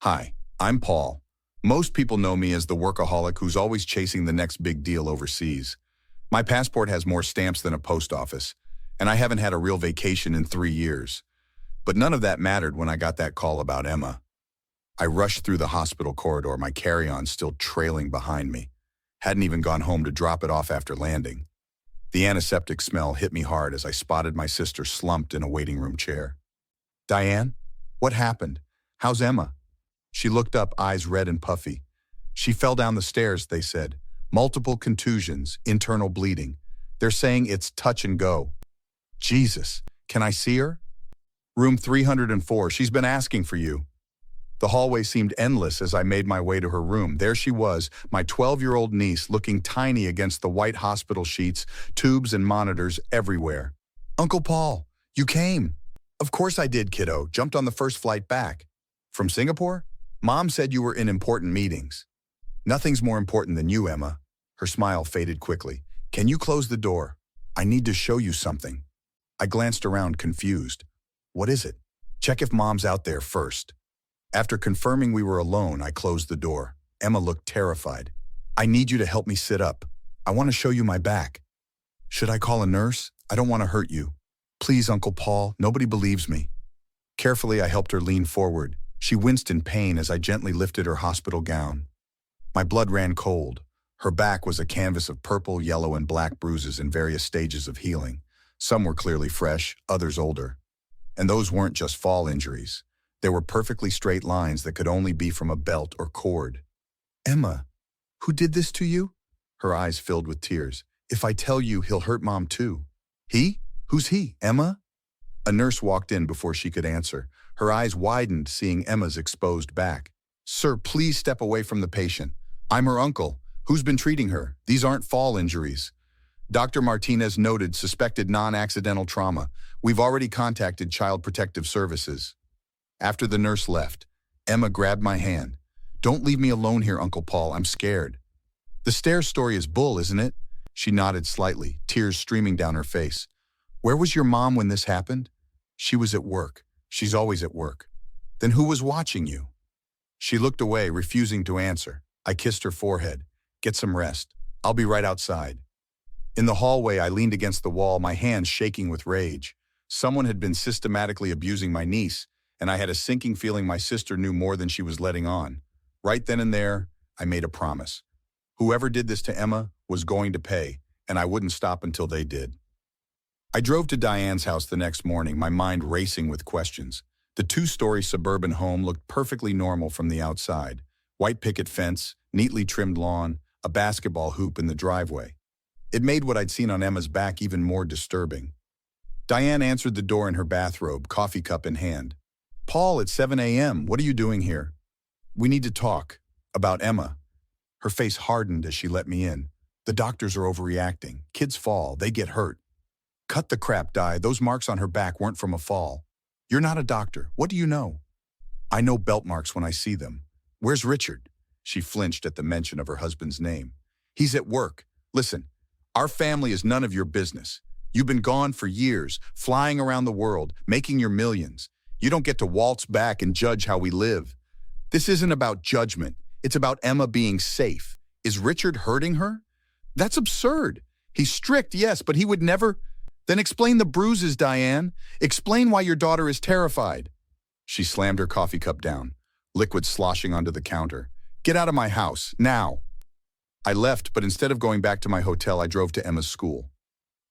Hi, I'm Paul. Most people know me as the workaholic who's always chasing the next big deal overseas. My passport has more stamps than a post office, and I haven't had a real vacation in 3 years. But none of that mattered when I got that call about Emma. I rushed through the hospital corridor, my carry-on still trailing behind me. Hadn't even gone home to drop it off after landing. The antiseptic smell hit me hard as I spotted my sister slumped in a waiting room chair. Diane? What happened? How's Emma? She looked up, eyes red and puffy. She fell down the stairs, they said. Multiple contusions, internal bleeding. They're saying it's touch and go. Jesus, can I see her? Room 304, she's been asking for you. The hallway seemed endless as I made my way to her room. There she was, my 12-year-old niece, looking tiny against the white hospital sheets, tubes and monitors everywhere. Uncle Paul, you came. Of course I did, kiddo. Jumped on the first flight back. From Singapore? Mom said you were in important meetings. Nothing's more important than you, Emma. Her smile faded quickly. Can you close the door? I need to show you something. I glanced around, confused. What is it? Check if Mom's out there first. After confirming we were alone, I closed the door. Emma looked terrified. I need you to help me sit up. I want to show you my back. Should I call a nurse? I don't want to hurt you. Please, Uncle Paul, nobody believes me. Carefully, I helped her lean forward. She winced in pain as I gently lifted her hospital gown. My blood ran cold. Her back was a canvas of purple, yellow, and black bruises in various stages of healing. Some were clearly fresh, others older. And those weren't just fall injuries. There were perfectly straight lines that could only be from a belt or cord. Emma, who did this to you? Her eyes filled with tears. If I tell you, he'll hurt Mom too. He? Who's he? Emma? A nurse walked in before she could answer. Her eyes widened, seeing Emma's exposed back. Sir, please step away from the patient. I'm her uncle. Who's been treating her? These aren't fall injuries. Dr. Martinez noted suspected non-accidental trauma. We've already contacted Child Protective Services. After the nurse left, Emma grabbed my hand. Don't leave me alone here, Uncle Paul. I'm scared. The stairs story is bull, isn't it? She nodded slightly, tears streaming down her face. Where was your mom when this happened? She was at work. She's always at work. Then who was watching you? She looked away, refusing to answer. I kissed her forehead. Get some rest. I'll be right outside. In the hallway, I leaned against the wall, my hands shaking with rage. Someone had been systematically abusing my niece, and I had a sinking feeling my sister knew more than she was letting on. Right then and there, I made a promise. Whoever did this to Emma was going to pay, and I wouldn't stop until they did. I drove to Diane's house the next morning, my mind racing with questions. The two-story suburban home looked perfectly normal from the outside. White picket fence, neatly trimmed lawn, a basketball hoop in the driveway. It made what I'd seen on Emma's back even more disturbing. Diane answered the door in her bathrobe, coffee cup in hand. Paul, it's 7 a.m. What are you doing here? We need to talk. About Emma. Her face hardened as she let me in. The doctors are overreacting. Kids fall, they get hurt. Cut the crap, Di. Those marks on her back weren't from a fall. You're not a doctor. What do you know? I know belt marks when I see them. Where's Richard? She flinched at the mention of her husband's name. He's at work. Listen, our family is none of your business. You've been gone for years, flying around the world, making your millions. You don't get to waltz back and judge how we live. This isn't about judgment. It's about Emma being safe. Is Richard hurting her? That's absurd. He's strict, yes, but he would never... Then explain the bruises, Diane. Explain why your daughter is terrified. She slammed her coffee cup down, liquid sloshing onto the counter. Get out of my house, now. I left, but instead of going back to my hotel, I drove to Emma's school.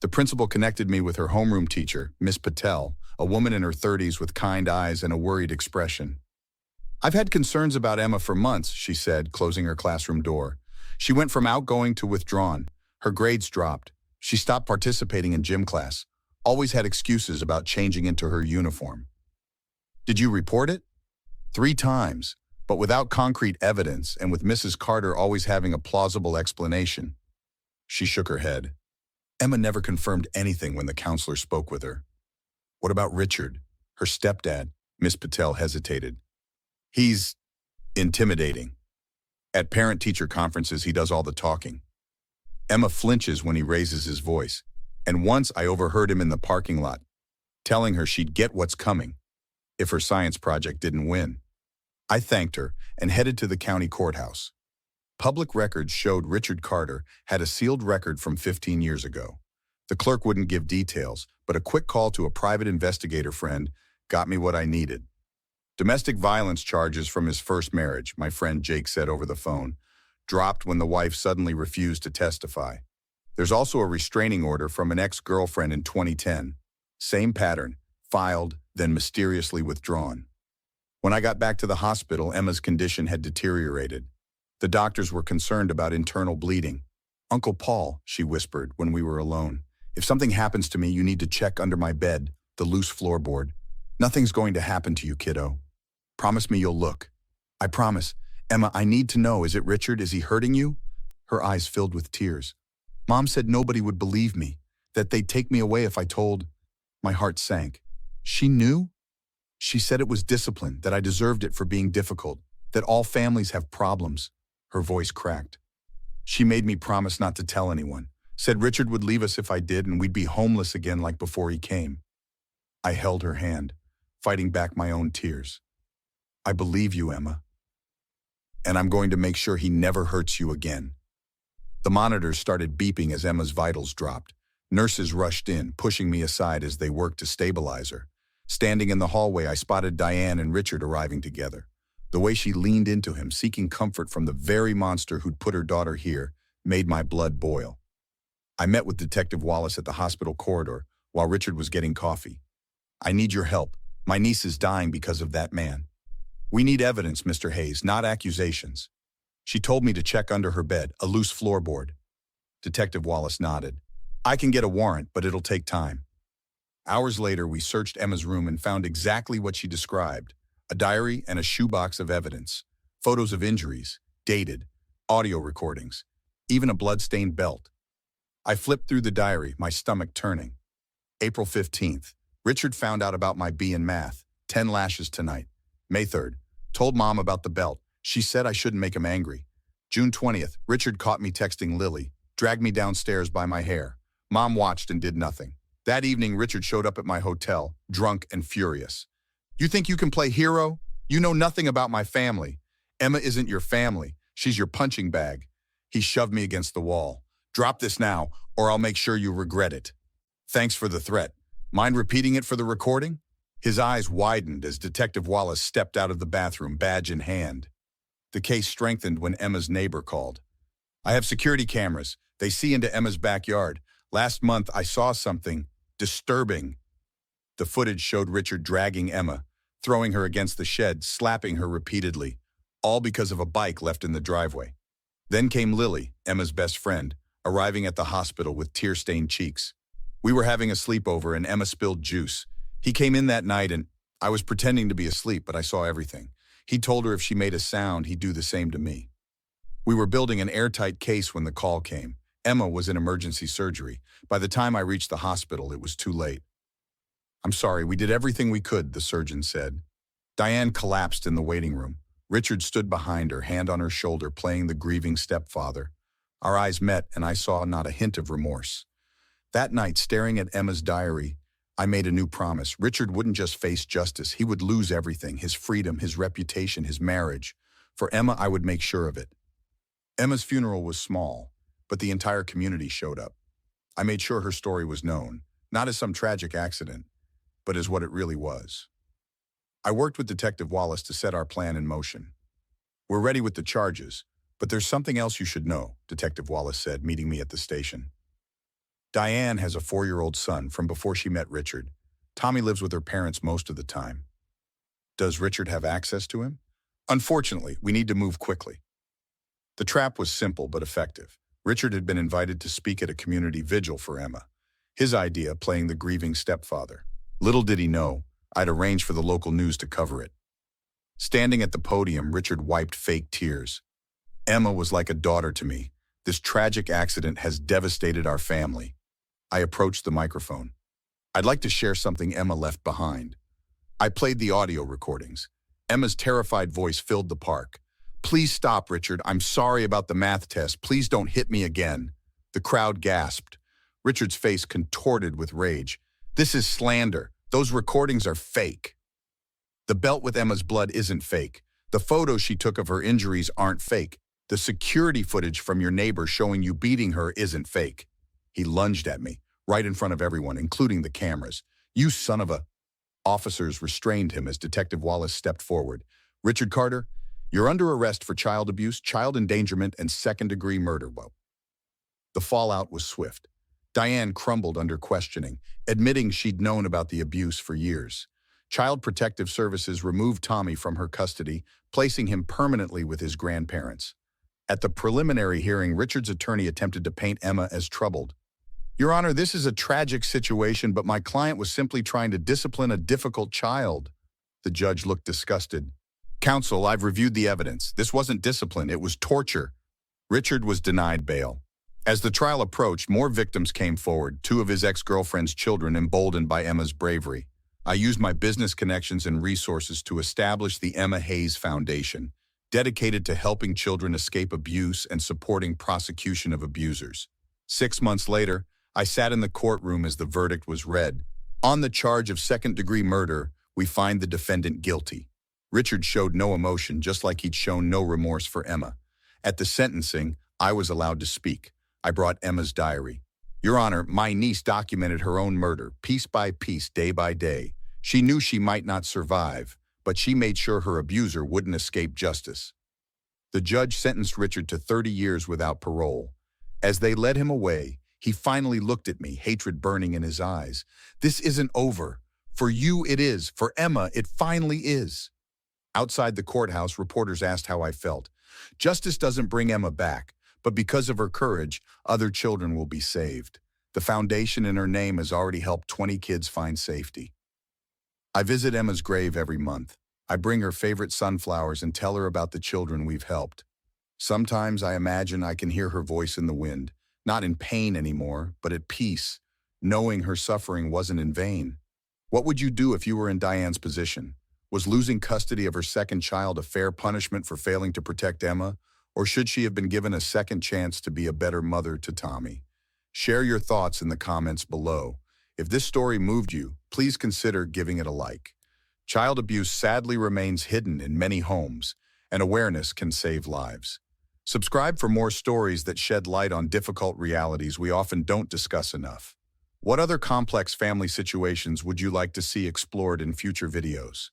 The principal connected me with her homeroom teacher, Miss Patel, a woman in her 30s with kind eyes and a worried expression. I've had concerns about Emma for months, she said, closing her classroom door. She went from outgoing to withdrawn. Her grades dropped. She stopped participating in gym class, always had excuses about changing into her uniform. Did you report it? 3 times, but without concrete evidence and with Mrs. Carter always having a plausible explanation. She shook her head. Emma never confirmed anything when the counselor spoke with her. What about Richard, her stepdad? Miss Patel hesitated. He's intimidating. At parent-teacher conferences, he does all the talking. Emma flinches when he raises his voice, and once I overheard him in the parking lot, telling her she'd get what's coming if her science project didn't win. I thanked her and headed to the county courthouse. Public records showed Richard Carter had a sealed record from 15 years ago. The clerk wouldn't give details, but a quick call to a private investigator friend got me what I needed. Domestic violence charges from his first marriage, my friend Jake said over the phone, dropped when the wife suddenly refused to testify. There's also a restraining order from an ex-girlfriend in 2010. Same pattern, filed, then mysteriously withdrawn. When I got back to the hospital, Emma's condition had deteriorated. The doctors were concerned about internal bleeding. "Uncle Paul," she whispered when we were alone, "if something happens to me, you need to check under my bed, the loose floorboard. Nothing's going to happen to you, kiddo. Promise me you'll look." "I promise. Emma, I need to know, is it Richard? Is he hurting you?" Her eyes filled with tears. "Mom said nobody would believe me, that they'd take me away if I told." My heart sank. She knew? She said it was discipline, that I deserved it for being difficult, that all families have problems. Her voice cracked. She made me promise not to tell anyone, said Richard would leave us if I did and we'd be homeless again like before he came. I held her hand, fighting back my own tears. "I believe you, Emma. And I'm going to make sure he never hurts you again." The monitors started beeping as Emma's vitals dropped. Nurses rushed in, pushing me aside as they worked to stabilize her. Standing in the hallway, I spotted Diane and Richard arriving together. The way she leaned into him, seeking comfort from the very monster who'd put her daughter here, made my blood boil. I met with Detective Wallace at the hospital corridor while Richard was getting coffee. "I need your help. My niece is dying because of that man." "We need evidence, Mr. Hayes, not accusations." She told me to check under her bed, a loose floorboard. Detective Wallace nodded. "I can get a warrant, but it'll take time." Hours later, we searched Emma's room and found exactly what she described: a diary and a shoebox of evidence, photos of injuries, dated, audio recordings, even a blood-stained belt. I flipped through the diary, my stomach turning. April 15th, Richard found out about my B in math, 10 lashes tonight. May 3rd, told Mom about the belt. She said I shouldn't make him angry. June 20th, Richard caught me texting Lily, dragged me downstairs by my hair. Mom watched and did nothing. That evening, Richard showed up at my hotel, drunk and furious. "You think you can play hero? You know nothing about my family. Emma isn't your family. She's your punching bag." He shoved me against the wall. "Drop this now, or I'll make sure you regret it." "Thanks for the threat. Mind repeating it for the recording?" His eyes widened as Detective Wallace stepped out of the bathroom, badge in hand. The case strengthened when Emma's neighbor called. "I have security cameras. They see into Emma's backyard. Last month, I saw something disturbing." The footage showed Richard dragging Emma, throwing her against the shed, slapping her repeatedly, all because of a bike left in the driveway. Then came Lily, Emma's best friend, arriving at the hospital with tear-stained cheeks. We were having a sleepover and Emma spilled juice. He came in that night and I was pretending to be asleep, but I saw everything. He told her if she made a sound, he'd do the same to me. We were building an airtight case when the call came. Emma was in emergency surgery. By the time I reached the hospital, it was too late. "I'm sorry, we did everything we could," the surgeon said. Diane collapsed in the waiting room. Richard stood behind her, hand on her shoulder, playing the grieving stepfather. Our eyes met, and I saw not a hint of remorse. That night, staring at Emma's diary, I made a new promise. Richard wouldn't just face justice, he would lose everything: his freedom, his reputation, his marriage. For Emma, I would make sure of it. Emma's funeral was small, but the entire community showed up. I made sure her story was known, not as some tragic accident, but as what it really was. I worked with Detective Wallace to set our plan in motion. "We're ready with the charges, but there's something else you should know," Detective Wallace said, meeting me at the station. "Diane has a 4-year-old son from before she met Richard. Tommy lives with her parents most of the time." "Does Richard have access to him?" "Unfortunately, we need to move quickly." The trap was simple but effective. Richard had been invited to speak at a community vigil for Emma. His idea, playing the grieving stepfather. Little did he know, I'd arranged for the local news to cover it. Standing at the podium, Richard wiped fake tears. "Emma was like a daughter to me. This tragic accident has devastated our family." I approached the microphone. "I'd like to share something Emma left behind." I played the audio recordings. Emma's terrified voice filled the park. "Please stop, Richard. I'm sorry about the math test. Please don't hit me again." The crowd gasped. Richard's face contorted with rage. "This is slander. Those recordings are fake." "The belt with Emma's blood isn't fake. The photos she took of her injuries aren't fake. The security footage from your neighbor showing you beating her isn't fake. He lunged at me, right in front of everyone, including the cameras. You son of a... Officers restrained him as Detective Wallace stepped forward. Richard Carter, you're under arrest for child abuse, child endangerment, and second-degree murder. Well, the fallout was swift. Diane crumbled under questioning, admitting she'd known about the abuse for years. Child Protective Services removed Tommy from her custody, placing him permanently with his grandparents. At the preliminary hearing, Richard's attorney attempted to paint Emma as troubled. Your Honor, this is a tragic situation, but my client was simply trying to discipline a difficult child. The judge looked disgusted. Counsel, I've reviewed the evidence. This wasn't discipline, it was torture. Richard was denied bail. As the trial approached, more victims came forward, 2 of his ex-girlfriend's children emboldened by Emma's bravery. I used my business connections and resources to establish the Emma Hayes Foundation, dedicated to helping children escape abuse and supporting prosecution of abusers. 6 months later, I sat in the courtroom as the verdict was read. On the charge of second-degree murder, we find the defendant guilty. Richard showed no emotion, just like he'd shown no remorse for Emma. At the sentencing, I was allowed to speak. I brought Emma's diary. Your Honor, my niece documented her own murder, piece by piece, day by day. She knew she might not survive, but she made sure her abuser wouldn't escape justice. The judge sentenced Richard to 30 years without parole. As they led him away, he finally looked at me, hatred burning in his eyes. This isn't over. For you, it is. For Emma, it finally is. Outside the courthouse, reporters asked how I felt. Justice doesn't bring Emma back, but because of her courage, other children will be saved. The foundation in her name has already helped 20 kids find safety. I visit Emma's grave every month. I bring her favorite sunflowers and tell her about the children we've helped. Sometimes I imagine I can hear her voice in the wind, not in pain anymore, but at peace, knowing her suffering wasn't in vain. What would you do if you were in Diane's position? Was losing custody of her second child a fair punishment for failing to protect Emma, or should she have been given a second chance to be a better mother to Tommy? Share your thoughts in the comments below. If this story moved you, please consider giving it a like. Child abuse sadly remains hidden in many homes, and awareness can save lives. Subscribe for more stories that shed light on difficult realities we often don't discuss enough. What other complex family situations would you like to see explored in future videos?